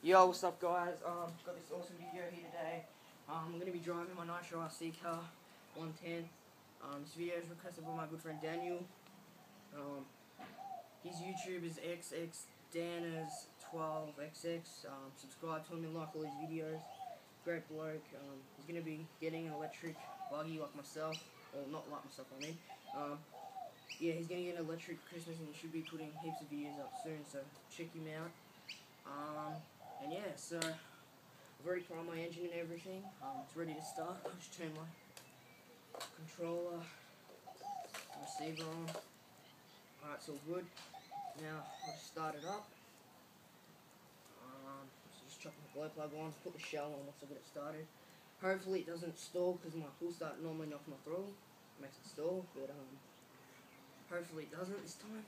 Yo, what's up guys? Got this awesome video here today. I'm going to be driving my Nitro RC car, 110. This video is requested by my good friend Daniel. His YouTube is xxdanners12xx. Subscribe to him and like all his videos. Great bloke. He's going to be getting an electric buggy like myself. Or not like myself, I mean. Yeah, he's going to get an electric Christmas and he should be putting heaps of videos up soon, so check him out. And yeah, so I've already primed my engine and everything. It's ready to start. I'll just turn my controller, receiver on. Alright, it's all good. Now I'll just start it up. So just chuck my glow plug on, put the shell on once I get it started. Hopefully it doesn't stall because my full start normally knocks my throttle. Makes it stall, but hopefully it doesn't this time.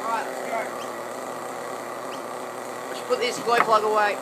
Alright, let's go. Let's put this glow plug away.